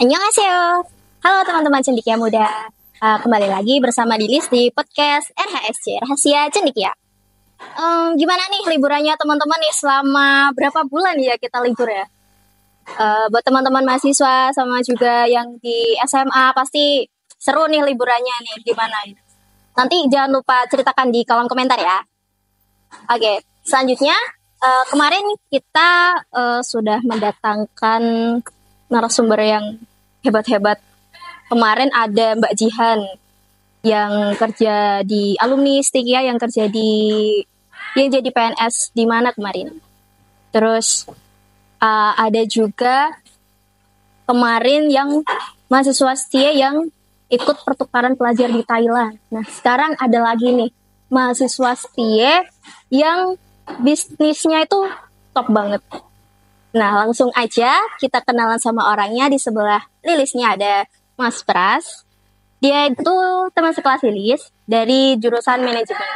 Annyeonghaseyo. Halo teman-teman cendekia muda. Kembali lagi bersama Dilis di podcast RHSC, Rahasia Cendekia. Gimana nih liburannya teman-teman nih selama berapa bulan ya kita libur ya? Buat teman-teman mahasiswa sama juga yang di SMA pasti seru nih liburannya nih. Gimana? Nanti jangan lupa ceritakan di kolom komentar ya. Oke, selanjutnya kemarin kita sudah mendatangkan narasumber yang hebat-hebat. Kemarin ada Mbak Jihan yang kerja di alumni Stikia, yang kerja yang jadi PNS di mana kemarin. Terus ada juga kemarin yang mahasiswa setia yang ikut pertukaran pelajar di Thailand. Nah, sekarang ada lagi nih mahasiswa setia yang bisnisnya itu top banget. Nah, langsung aja kita kenalan sama orangnya. Di sebelah Lilisnya ada Mas Pras. Dia itu teman sekelas Lilis dari jurusan manajemen.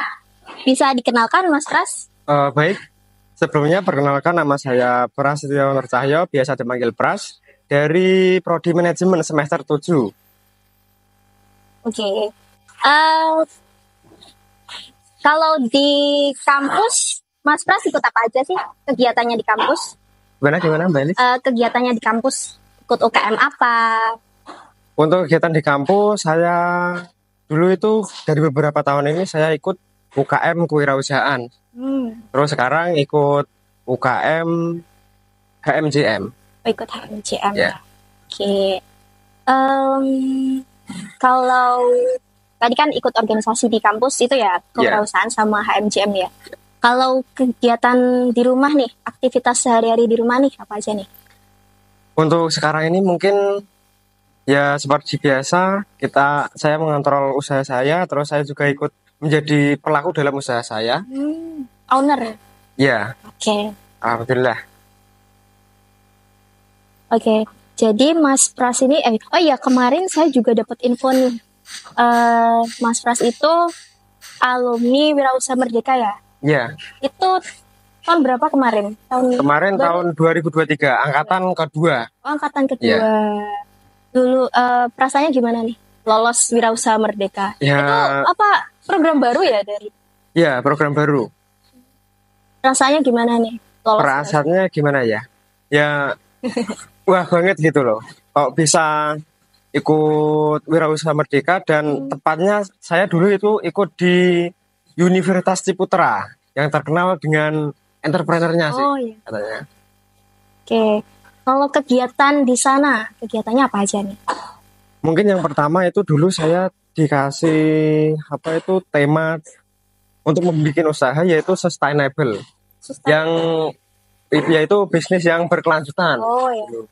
Bisa dikenalkan Mas Pras? Baik, sebelumnya perkenalkan nama saya Pras Setio Nur Cahyo, biasa dipanggil Pras, dari Prodi Manajemen semester 7. Oke. Kalau di kampus, Mas Pras ikut apa aja sih kegiatannya di kampus? Gimana Mbak Elis? Kegiatannya di kampus, ikut UKM apa? Untuk kegiatan di kampus, saya dulu itu dari beberapa tahun ini saya ikut UKM Kewirausahaan. Terus sekarang ikut UKM HMJM. Ikut HMJM ya. Oke. Kalau tadi kan ikut organisasi di kampus itu ya, kewirausahaan sama HMJM ya. Kalau kegiatan di rumah nih, aktivitas sehari-hari di rumah nih, apa aja nih? Untuk sekarang ini mungkin ya seperti biasa, saya mengontrol usaha saya, terus saya juga ikut menjadi pelaku dalam usaha saya. Owner? Ya. Oke. Alhamdulillah. Oke, jadi Mas Pras ini, kemarin saya juga dapat info nih. Mas Pras itu alumni Wirausaha Merdeka ya? Iya. Itu tahun berapa kemarin? Tahun 2023, angkatan kedua. Angkatan kedua. Ya. Dulu perasaannya gimana nih? Lolos Wirausaha Merdeka. Ya. Itu apa program baru ya dari? Ya, program baru. Rasanya gimana nih? Perasaannya gimana ya? Ya, wah banget gitu loh. Kok bisa ikut Wirausaha Merdeka dan tepatnya saya dulu itu ikut di Universitas Ciputra yang terkenal dengan entrepreneurnya sih, iya. Katanya. Oke, kalau kegiatan di sana, kegiatannya apa aja nih? Mungkin yang pertama itu dulu saya dikasih tema untuk membuat usaha yaitu sustainable. Yang yaitu bisnis yang berkelanjutan. Oh iya.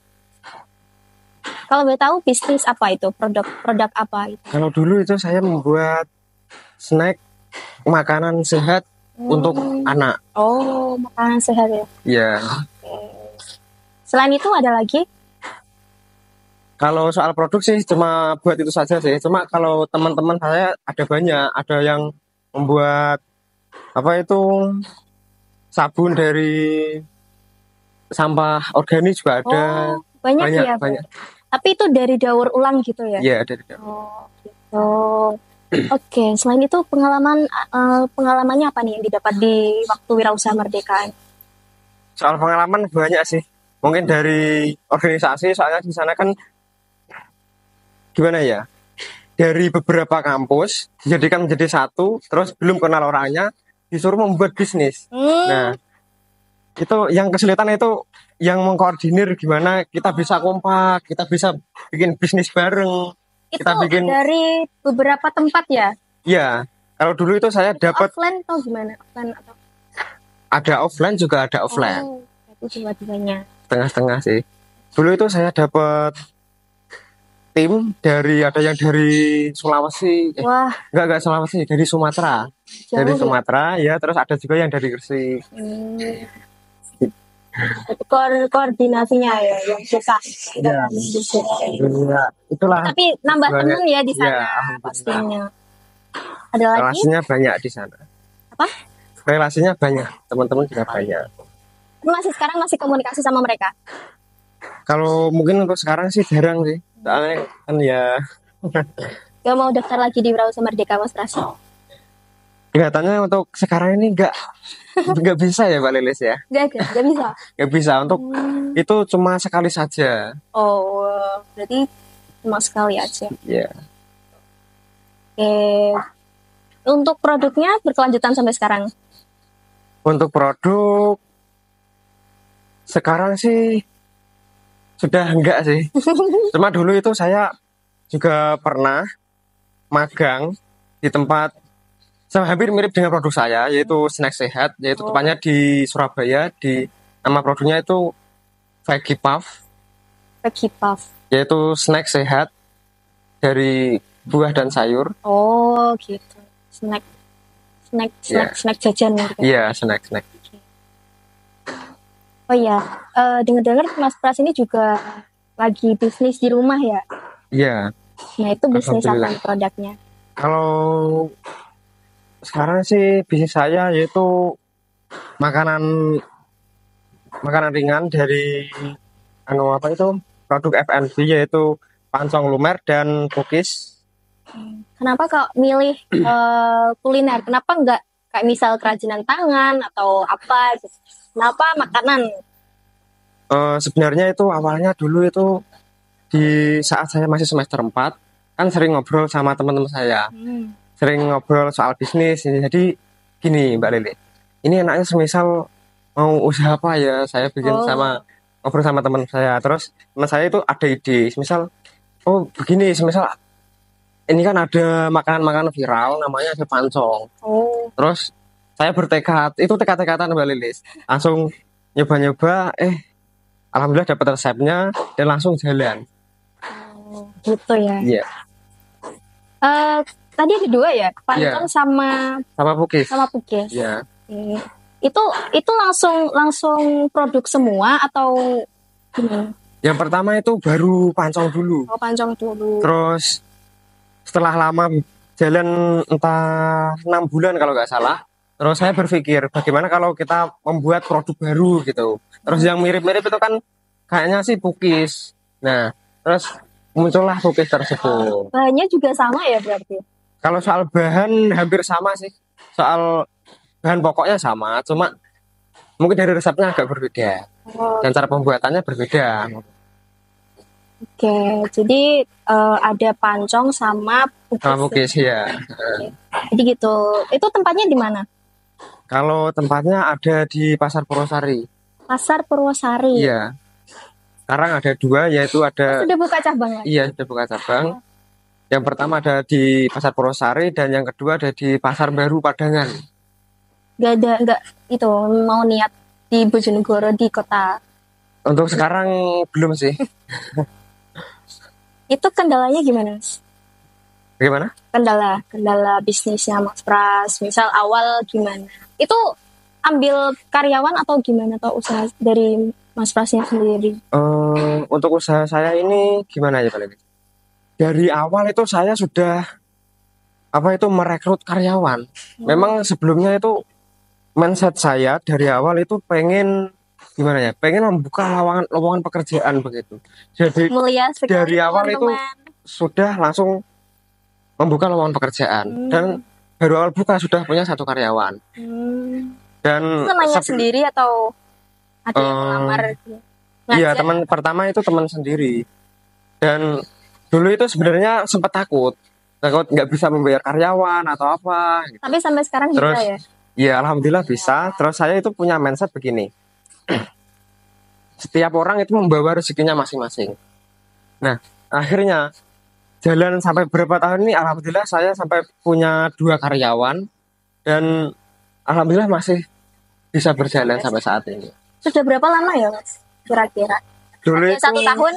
Kalau boleh tahu bisnis apa itu? Produk apa itu? Kalau dulu itu saya membuat snack makanan sehat untuk anak. Oh, makanan sehat ya? Iya. Selain itu ada lagi? Kalau soal produksi cuma buat itu saja sih. Cuma kalau teman-teman saya ada banyak. Ada yang membuat sabun dari sampah organik juga ada. Oh, banyak. Tapi itu dari daur ulang gitu ya? Iya, dari daur. Oh, gitu. Oke, selain itu pengalamannya apa nih yang didapat di waktu Wirausaha Merdeka? Soal pengalaman banyak sih. Mungkin dari organisasi, soalnya di sana kan gimana ya? Dari beberapa kampus dijadikan menjadi satu, terus belum kenal orangnya, disuruh membuat bisnis. Nah, itu yang kesulitan itu yang mengkoordinir gimana kita bisa kompak, kita bisa bikin bisnis bareng. Itu dari beberapa tempat ya? Iya, kalau dulu itu saya dapat offline atau gimana? Offline atau? Ada offline juga ada offline. Oh, itu dua-duanya. Tengah-tengah sih. Dulu itu saya dapat tim ada yang dari Sulawesi. Wah. Enggak Sulawesi, dari Sumatera. Jauh dari Sumatera ya, terus ada juga yang dari Gresik. Koordinasinya ya yang susah. Ya, itulah. Tapi nambah teman ya di sana pastinya. Ada lagi? Relasinya banyak di sana. Apa? Relasinya banyak, teman-teman juga banyak. Sekarang masih komunikasi sama mereka? Kalau mungkin untuk sekarang sih jarang sih. Soalnya kan ya Gak mau daftar lagi di Wirausaha Merdeka Mas Pras? kelihatannya untuk sekarang ini nggak bisa ya Mbak Lilis ya. Gak bisa. Nggak bisa untuk itu cuma sekali saja. Oh, berarti cuma sekali aja. Ya. Oke. Untuk produknya berkelanjutan sampai sekarang? Untuk produk sekarang sih sudah enggak sih. Cuma dulu itu saya juga pernah magang di tempat hampir mirip dengan produk saya, yaitu snack sehat, yaitu tepatnya di Surabaya. Di nama produknya itu Veggie Puff, Veggie Puff. yaitu snack sehat dari buah dan sayur. Oh gitu. Snack jajan gitu. Iya, snack. Oh iya, dengar-dengar Mas Pras ini juga lagi bisnis di rumah ya? Iya. Nah itu bisnis apa Alhamdulillah. produknya? Kalau sekarang sih bisnis saya yaitu makanan ringan dari produk F&B, yaitu pancong lumer dan cookies. Kenapa kok milih kuliner? Kenapa nggak kayak misal kerajinan tangan atau apa gitu? Kenapa makanan? Sebenarnya itu awalnya dulu itu di saat saya masih semester 4 kan sering ngobrol sama teman-teman saya. Sering ngobrol soal bisnis. Jadi gini Mbak Lili, ini enaknya semisal mau usaha apa ya, saya bikin ngobrol sama teman saya. Terus teman saya itu ada ide, semisal begini, semisal ini kan ada makanan viral namanya ada pancong. Terus saya bertekad, itu tekad-tekadan Mbak Lilis, langsung nyoba-nyoba, alhamdulillah dapat resepnya dan langsung jalan. Gitu ya. Iya. Tadi ada 2 ya, pancong sama pukis. Sama pukis. Iya. Itu langsung produk semua atau gimana? Yang pertama itu baru pancong dulu. Oh, pancong dulu. Terus setelah lama jalan entah 6 bulan kalau nggak salah, terus saya berpikir bagaimana kalau kita membuat produk baru gitu. Terus yang mirip-mirip itu kan kayaknya sih pukis. Nah, terus muncullah pukis tersebut. Bahannya juga sama ya berarti? Kalau soal bahan hampir sama sih. Soal bahan pokoknya sama, cuma mungkin dari resepnya agak berbeda. Dan cara pembuatannya berbeda. Oke, jadi ada pancong sama pukis. Sama pukis ya. Jadi gitu. Itu tempatnya di mana? Kalau tempatnya ada di Pasar Purwosari. Pasar Purwosari. Iya. Sekarang ada 2, yaitu ada. Sudah buka cabang lagi? Iya, sudah buka cabang. Yang pertama ada di Pasar Purwosari dan yang kedua ada di Pasar Baru Padangan. Nggak itu mau niat di Bojonegoro di kota. Untuk sekarang belum sih. Itu kendalanya gimana, Mas? Bagaimana? Kendala bisnisnya Mas Pras, misal awal gimana? Itu ambil karyawan atau gimana, atau usaha dari Mas Prasnya sendiri? Untuk usaha saya ini gimana ya Pak Levi? Dari awal itu saya sudah merekrut karyawan. Memang sebelumnya itu mindset saya dari awal itu pengen gimana ya? Pengen membuka lowongan pekerjaan begitu. Jadi mulia sekali, dari awal teman-teman. itu sudah langsung membuka lowongan pekerjaan dan baru awal buka sudah punya 1 karyawan. Dan temannya sendiri atau ada yang melamar? Iya, teman pertama itu teman sendiri. Dan dulu itu sebenarnya sempat takut nggak bisa membayar karyawan atau apa gitu. Tapi sampai sekarang Terus, bisa ya? Iya, alhamdulillah bisa. Terus saya itu punya mindset begini. Setiap orang itu membawa rezekinya masing-masing. Nah, akhirnya jalan sampai beberapa tahun ini, alhamdulillah saya sampai punya 2 karyawan dan alhamdulillah masih bisa berjalan sampai saat ini. Sudah berapa lama ya, Mas? Kira-kira? Dulu itu 1 tahun?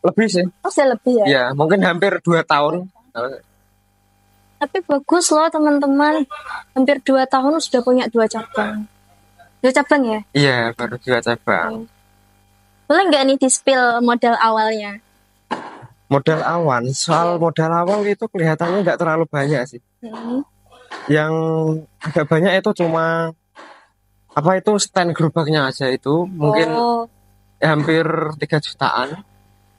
Lebih sih. Oh, sudah lebih ya? Iya, mungkin hampir 2 tahun. Tapi bagus loh teman-teman. Hampir 2 tahun sudah punya 2 cabang. 2 cabang ya? Iya, baru 2 cabang. Boleh nggak nih di-spill modal awalnya? Modal awal itu kelihatannya nggak terlalu banyak sih. Yang agak banyak itu cuma stand gerobaknya aja itu. Mungkin hampir 3 jutaan.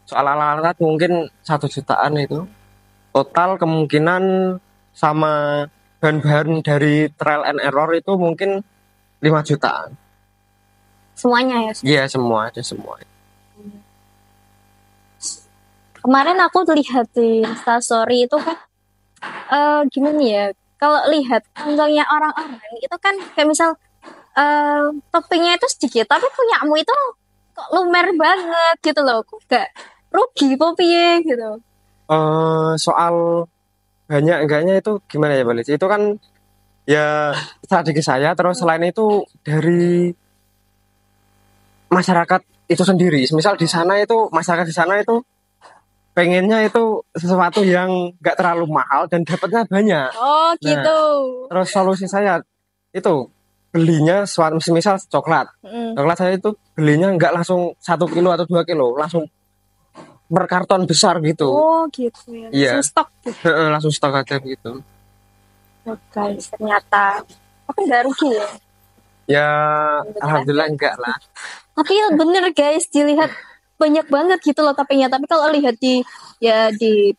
Soal alat mungkin 1 jutaan itu. Total kemungkinan sama bahan-bahan dari trial and error itu mungkin 5 jutaan. Semuanya ya? Iya, semua ada semua. Kemarin aku lihat di Instastory itu kan gimana ya? Kalau lihat kantongnya orang-orang itu kan kayak misal toppingnya itu sedikit, tapi punyamu itu kok lumer banget gitu loh. Kok gak rugi apa piye gitu. Soal banyak enggaknya itu gimana ya, Balis? Itu kan ya strategi saya, terus selain itu dari masyarakat itu sendiri. Misal di sana itu masyarakat di sana itu pengennya itu sesuatu yang nggak terlalu mahal dan dapatnya banyak. Oh gitu. Terus solusi saya itu belinya suatu misal coklat. Coklat saya itu belinya nggak langsung 1 kilo atau 2 kilo, langsung berkarton besar gitu. Oh gitu ya. Iya. Langsung stok gitu. Langsung stok aja gitu. Oh, guys, ternyata aku nggak rugi ya. Ya alhamdulillah enggak lah. Tapi bener guys, dilihat banyak banget gitu loh toppingnya. Tapi kalau lihat di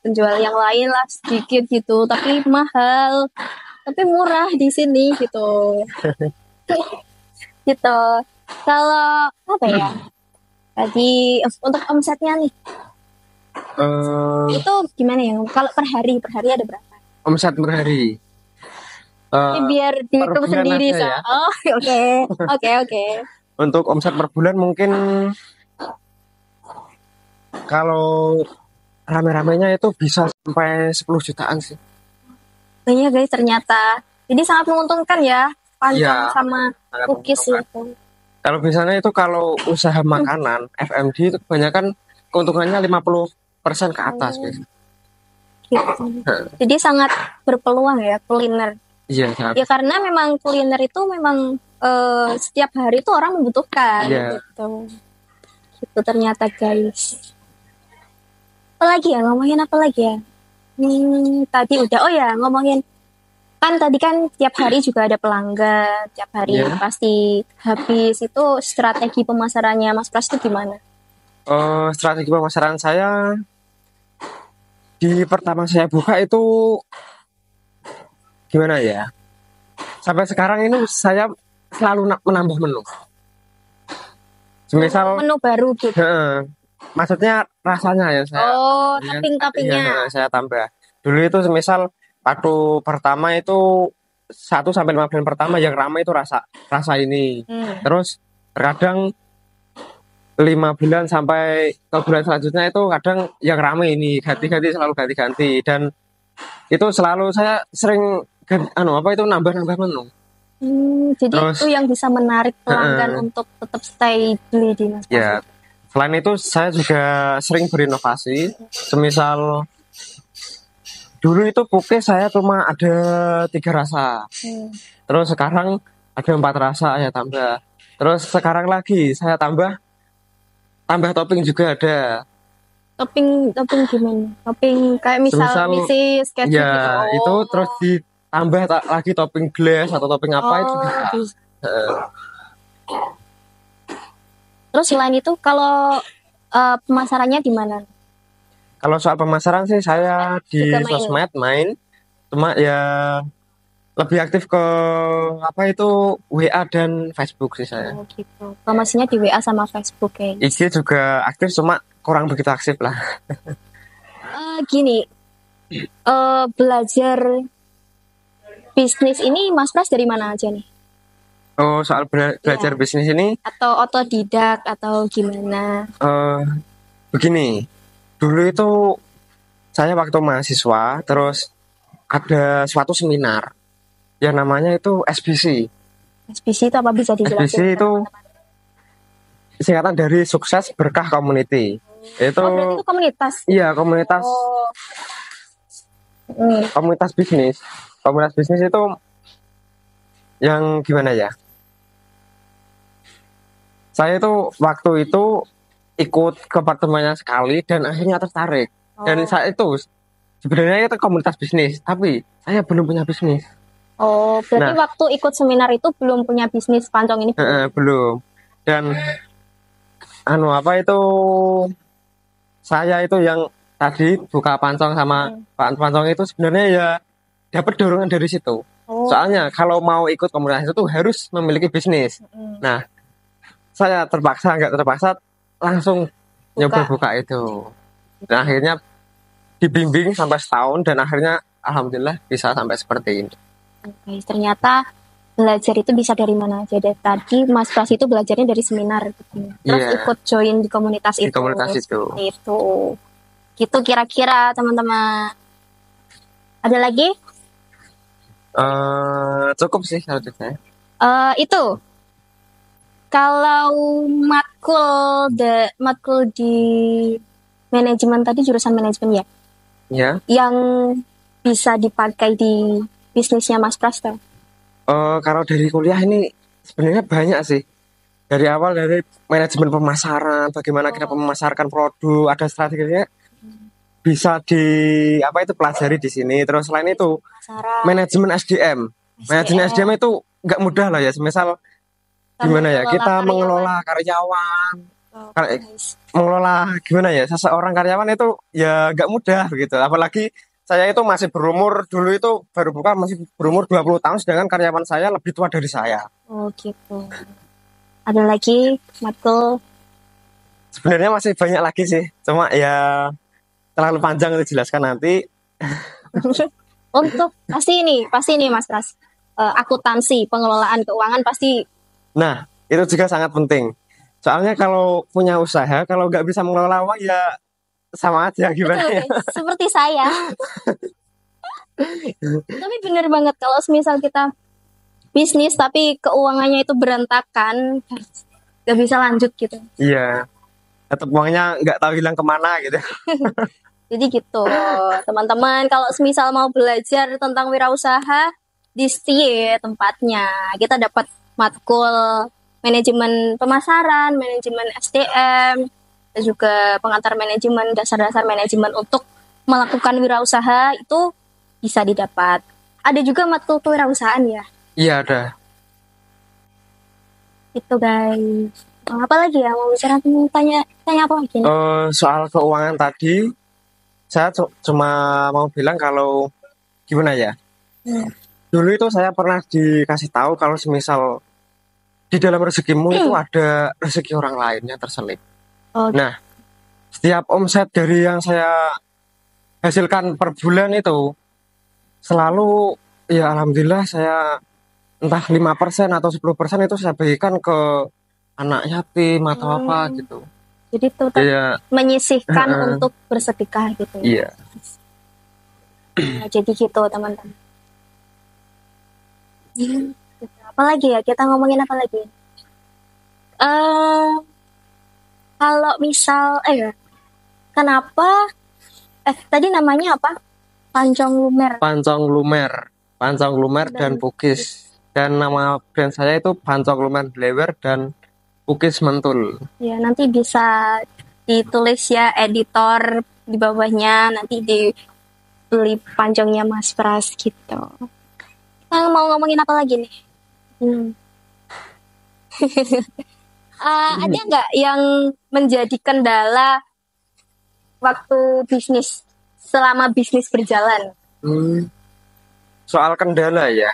penjual yang lain lah sedikit gitu, tapi mahal, tapi murah di sini gitu. Gitu. Kalau apa ya? Tadi untuk omsetnya nih, itu gimana ya? Kalau per hari ada berapa? Omset per hari. Biar dihitung sendiri aja ya. Oh oke. Untuk omset per bulan mungkin kalau rame-ramenya itu bisa sampai 10 jutaan sih. Iya guys, ternyata. Jadi sangat menguntungkan ya, pancong Ya, sama cookies itu. Kalau misalnya itu kalau usaha makanan, FMD itu kebanyakan keuntungannya 50% ke atas. Gitu. Jadi sangat berpeluang ya kuliner. Iya. Ya karena memang kuliner itu memang setiap hari itu orang membutuhkan. Gitu. Gitu ternyata guys. Ngomongin apa lagi ya? Tadi udah, oh ya ngomongin kan tadi kan tiap hari juga ada pelanggan, tiap hari pasti habis. Itu strategi pemasarannya Mas Pras itu gimana? Strategi pemasaran saya di pertama saya buka itu gimana ya? Sampai sekarang ini saya selalu menambah menu. Semisal menu baru gitu. Maksudnya rasanya ya saya. Topping-toppingnya. Saya tambah. Dulu itu semisal waktu pertama itu 1 sampai 5 bulan pertama yang ramai itu rasa ini. Terus terkadang 5 bulan sampai ke bulan selanjutnya itu kadang yang ramai ini selalu ganti dan itu selalu saya sering nambah menu. Jadi terus, itu yang bisa menarik pelanggan untuk tetap stay beli di Mas Pras. Ya. Selain itu saya juga sering berinovasi. Semisal dulu itu poke saya cuma ada 3 rasa. Terus sekarang ada 4 rasa ya tambah. Terus sekarang lagi saya tambah topping juga ada. Topping gimana? Topping kayak misal misis kayak ya, gitu. Itu terus ditambah lagi topping glass atau topping apa itu bisa. Terus selain itu kalau pemasarannya di mana? Kalau soal pemasaran sih saya di sosmed main. Cuma ya lebih aktif ke WA dan Facebook sih saya. Oh gitu. Promosinya di WA sama Facebook ya. IG juga aktif cuma kurang begitu aktif lah. Gini, belajar bisnis ini Mas Pras dari mana aja nih? Oh, soal belajar bisnis ini? Atau otodidak atau gimana? Begini, dulu itu saya waktu mahasiswa terus ada suatu seminar yang namanya itu SBC. SBC itu apa bisa dijelasin? SBC itu singkatan dari Sukses Berkah Community. Itu berarti itu komunitas? Iya, komunitas. Komunitas bisnis. Komunitas bisnis itu yang gimana ya? Saya itu waktu itu ikut ke pertemuannya sekali dan akhirnya tertarik. Dan saya itu sebenarnya itu komunitas bisnis, tapi saya belum punya bisnis. Oh, berarti waktu ikut seminar itu belum punya bisnis pancong ini? Belum. Dan apa itu, saya itu yang tadi buka pancong sama Pak Pancong itu sebenarnya ya dapat dorongan dari situ. Oh. Soalnya kalau mau ikut komunitas itu harus memiliki bisnis. Nah, saya terpaksa nggak terpaksa langsung nyoba buka itu. Dan akhirnya dibimbing sampai setahun dan akhirnya alhamdulillah bisa sampai seperti ini. Oke, ternyata belajar itu bisa dari mana aja. Dari tadi Mas Pras itu belajarnya dari seminar gitu. Terus Iya. ikut join di komunitas Di itu. komunitas itu. Itu. Gitu kira-kira teman-teman. Ada lagi? Cukup sih kalau itu saya. Itu. Kalau matkul di manajemen tadi jurusan manajemen ya. Ya. Yang bisa dipakai di bisnisnya Mas Pras tuh. Kalau dari kuliah ini sebenarnya banyak sih. Dari awal dari manajemen pemasaran, bagaimana kita memasarkan produk, ada strateginya bisa pelajari di sini. Terus selain itu manajemen SDM. Manajemen SDM itu nggak mudah lah ya. Misal gimana ya kita mengelola karyawan, mengelola gimana ya seseorang karyawan itu ya nggak mudah begitu. Apalagi saya itu masih berumur, dulu itu baru buka masih berumur 20 tahun, sedangkan karyawan saya lebih tua dari saya. Oh gitu. Ada lagi matkul? Sebenarnya masih banyak lagi sih, cuma ya terlalu panjang untuk dijelaskan nanti. Untuk pasti nih Mas Pras. Akuntansi, pengelolaan keuangan pasti. Nah, itu juga sangat penting. Soalnya kalau punya usaha, kalau nggak bisa mengelola uang ya sama aja gimana. Betul, ya? Seperti saya. Tapi bener banget kalau misal kita bisnis tapi keuangannya itu berantakan, nggak bisa lanjut gitu. Iya, tetap uangnya nggak tahu hilang kemana gitu. Jadi gitu teman-teman, kalau misal mau belajar tentang wirausaha di STIE tempatnya, kita dapat matkul manajemen pemasaran, manajemen SDM, dan juga pengantar manajemen, dasar-dasar manajemen untuk melakukan wirausaha itu bisa didapat. Ada juga matkul kewirausahaan ya? Iya ada. Itu guys. Apa lagi ya mau bicara, tanya apa lagi? Soal keuangan tadi, saya cuma mau bilang kalau gimana ya. Dulu itu saya pernah dikasih tahu kalau semisal di dalam rezekimu itu ada rezeki orang lain yang terselip. Nah, setiap omset dari yang saya hasilkan per bulan itu selalu ya alhamdulillah saya entah 5% atau 10% itu saya bagikan ke anak yatim atau apa gitu. Jadi itu menyisihkan untuk bersedekah gitu. Iya. Nah, jadi gitu teman-teman. Apa lagi ya? Kita ngomongin apa lagi? Kalau misal kenapa tadi namanya apa? Pancong Lumer dan Pukis. Dan nama brand saya itu Pancong Lumer Blewer dan Pukis Mentul. Ya, nanti bisa ditulis ya editor di bawahnya, nanti dibeli pancongnya Mas Pras gitu. Kita mau ngomongin apa lagi nih? Ada nggak yang menjadi kendala waktu bisnis, selama bisnis berjalan? Soal kendala ya.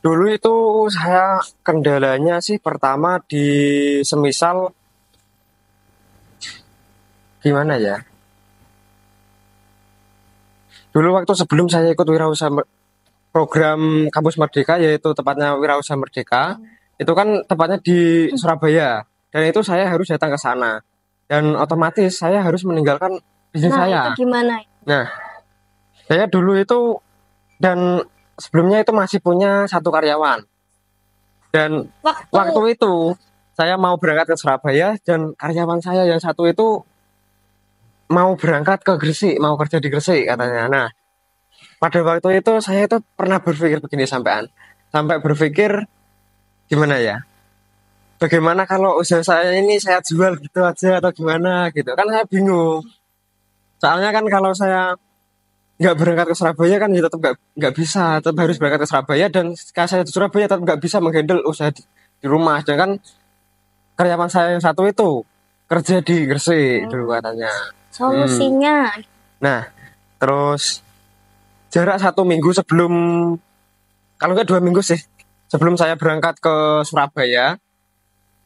Dulu itu saya kendalanya sih pertama di semisal gimana ya. Dulu waktu sebelum saya ikut wirausaha program Kampus Merdeka, yaitu tepatnya Wirausaha Merdeka, itu kan tepatnya di Surabaya, dan itu saya harus datang ke sana, dan otomatis saya harus meninggalkan bisnis saya. Itu gimana? Nah, saya dulu itu dan sebelumnya itu masih punya 1 karyawan, dan waktu itu saya mau berangkat ke Surabaya dan karyawan saya yang 1 itu mau berangkat ke Gresik, mau kerja di Gresik katanya. Nah, pada waktu itu saya itu pernah berpikir begini sampai berpikir gimana ya, bagaimana kalau usaha saya ini saya jual gitu aja atau gimana gitu, kan saya bingung. Soalnya kan kalau saya nggak berangkat ke Surabaya kan ya tetap nggak bisa, tetap harus berangkat ke Surabaya, dan ketika saya di Surabaya tetap nggak bisa menghandle usaha di rumah, sedangkan karyawan saya yang satu itu kerja di Gresik dulu katanya. Solusinya. Nah, terus jarak 1 minggu sebelum, kalau nggak 2 minggu sih, sebelum saya berangkat ke Surabaya,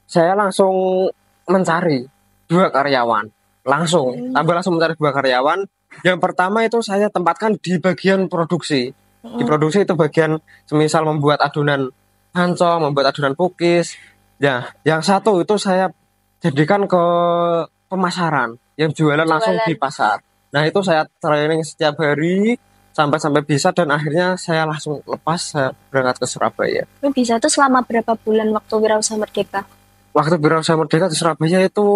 saya langsung mencari 2 karyawan. Langsung mencari 2 karyawan. Yang pertama itu saya tempatkan di bagian produksi. Di produksi itu bagian semisal membuat adonan hancur, membuat adonan pukis. Ya, yang satu itu saya jadikan ke pemasaran, yang jualan langsung di pasar. Nah, itu saya training setiap hari sampai bisa, dan akhirnya saya langsung lepas, saya berangkat ke Surabaya. Ini bisa tuh selama berapa bulan waktu Wirausaha Merdeka? Waktu Wirausaha Merdeka di Surabaya itu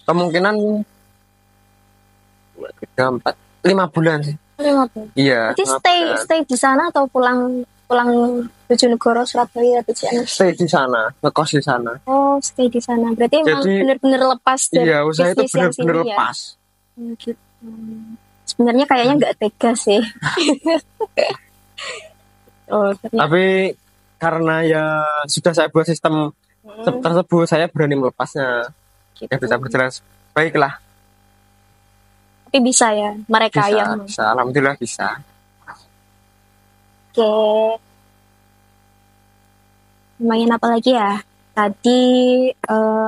kemungkinan 3, 4, 5 bulan sih. 5 bulan. Iya. Jadi stay di sana atau pulang Bojonegoro, Surabaya, atau Ciamis? Stay di sana, ngekos di sana. Oh, stay di sana. Berarti emang Jadi, bener-bener lepas dari iya, usaha itu bisnis yang bener-bener sini ya? lepas. Gitu. Sebenarnya kayaknya nggak tega sih. Oh, Tapi karena ya sudah saya buat sistem tersebut, saya berani melepasnya. gitu. Ya bisa berjalan baiklah. Tapi bisa ya, mereka yang Bisa, alhamdulillah bisa. Oke. Lumayan apa lagi ya? Tadi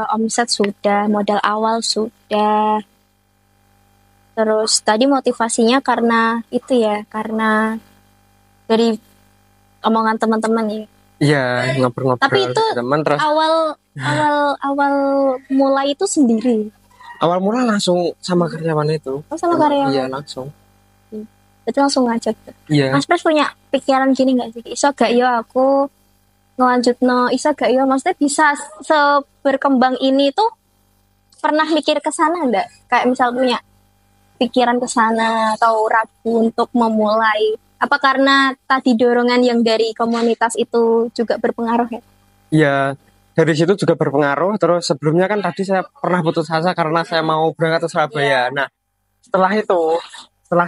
omset sudah, modal awal sudah. Terus tadi motivasinya karena itu ya, karena dari omongan teman-teman ya. Iya, ngobrol-ngobrol Tapi itu teman, terus awal mulai itu sendiri. awal mula langsung sama karyawan itu. Oh, sama karyawan. Iya, langsung. Itu langsung ngajak. Iya. Mas Pres punya pikiran gini nggak sih? Iso gak ya aku ngelanjutno, iso gak ya, maksudnya bisa seberkembang ini tuh, pernah mikir ke sana enggak? Kayak misal punya pikiran ke sana atau ragu untuk memulai. Apa karena tadi dorongan yang dari komunitas itu juga berpengaruh ya? Iya, dari situ juga berpengaruh. Terus sebelumnya kan tadi saya pernah putus asa karena saya mau berangkat ke Surabaya. Nah, setelah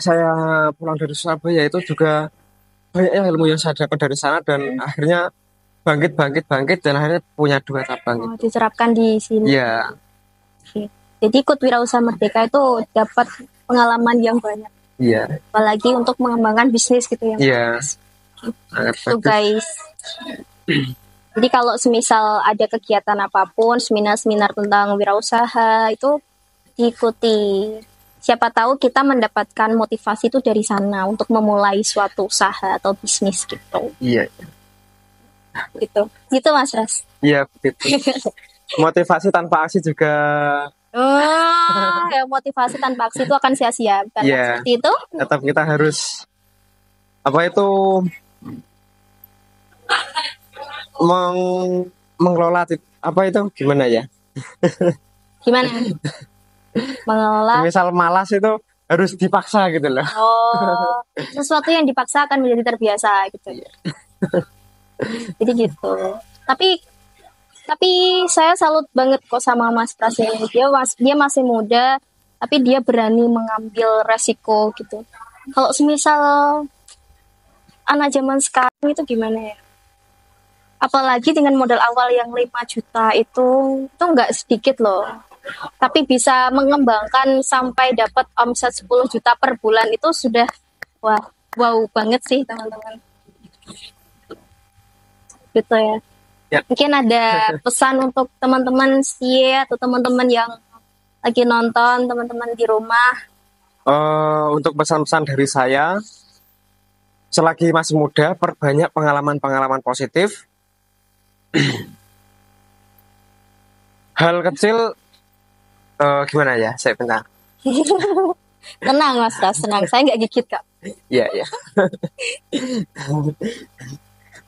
saya pulang dari Surabaya itu juga banyak ilmu yang saya dapat dari sana, dan akhirnya bangkit dan akhirnya punya 2 cabang. Oh, diterapkan di sini. Iya. Oke. Jadi ikut Wirausaha Merdeka itu dapat pengalaman yang banyak. Iya. Apalagi untuk mengembangkan bisnis gitu ya. Iya. Sangat Tuh bagus. guys. Jadi kalau semisal ada kegiatan apapun, seminar-seminar tentang wirausaha itu diikuti. Siapa tahu kita mendapatkan motivasi itu dari sana untuk memulai suatu usaha atau bisnis gitu. Iya. Gitu Mas Ras. Iya, begitu. Motivasi tanpa aksi juga. Ya, motivasi tanpa aksi itu akan sia-sia. Bukan Iya. seperti itu? Tetap kita harus mengelola gimana ya? Gimana? Mengelola. Misal malas itu harus dipaksa gitu loh. Oh, sesuatu yang dipaksa akan menjadi terbiasa gitu. Jadi gitu. Tapi saya salut banget kok sama Mas Pras ini. Dia masih muda, tapi dia berani mengambil resiko gitu. Kalau semisal anak zaman sekarang itu gimana ya? Apalagi dengan modal awal yang 5 juta itu nggak sedikit loh. Tapi bisa mengembangkan sampai dapat omset 10 juta per bulan itu sudah wow banget sih teman-teman. Gitu ya. Ya. Mungkin ada pesan untuk teman-teman sih atau teman-teman yang lagi nonton, teman-teman di rumah. Untuk pesan-pesan dari saya, selagi masih muda, perbanyak pengalaman-pengalaman positif. Hal kecil, gimana ya? Saya bentar. Tenang Mas Ras, tenang. Saya nggak gigit kak. Iya.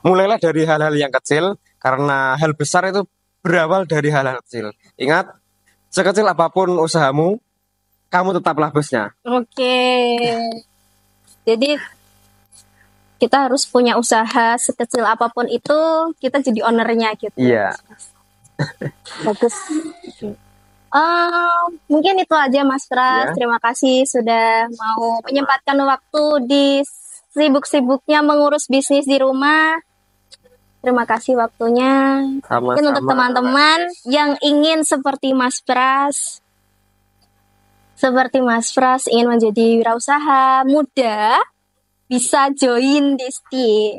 Mulailah dari hal-hal yang kecil, karena hal besar itu berawal dari hal-hal kecil. Ingat, sekecil apapun usahamu, kamu tetaplah bosnya. Oke. Jadi kita harus punya usaha sekecil apapun itu, kita jadi ownernya gitu. Iya. Bagus. Mungkin itu aja Mas Pras. Ya. Terima kasih sudah mau menyempatkan waktu di sibuk-sibuknya mengurus bisnis di rumah. Terima kasih waktunya. Mungkin untuk Sama-sama. teman-teman yang ingin seperti Mas Pras, ingin menjadi wirausaha muda, bisa join Disti.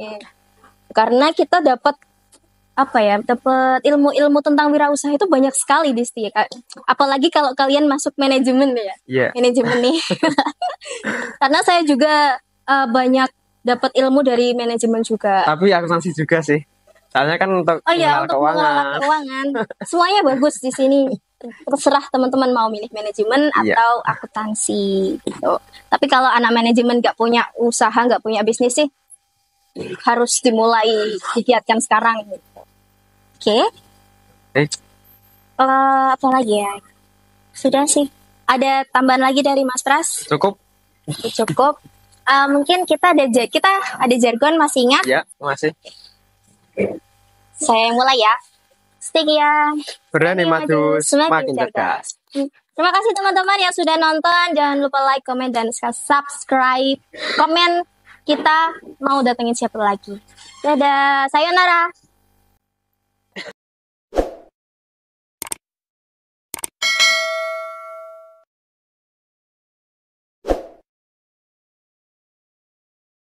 Karena kita dapat dapat ilmu-ilmu tentang wirausaha itu banyak sekali Disti. Apalagi kalau kalian masuk manajemen ya. Iya. Manajemen nih. Karena saya juga banyak dapat ilmu dari manajemen juga. Tapi akuntansi juga sih. Soalnya kan untuk Untuk mengelola keuangan. Semuanya bagus di sini. Terserah teman-teman mau milih manajemen atau akuntansi gitu. Tapi kalau anak manajemen nggak punya usaha, nggak punya bisnis sih, harus dimulai digiatkan sekarang gitu. Oke. Apa lagi ya? Sudah sih. Ada tambahan lagi dari Mas Pras? Cukup. Mungkin kita ada jargon, masih ingat? Ya, masih. Saya yang mulai ya. Setia. Berani maju, semakin cerdas. Terima kasih teman-teman yang sudah nonton. Jangan lupa like, komen, dan subscribe. Komen kita mau datengin siapa lagi. Dadah, sayonara.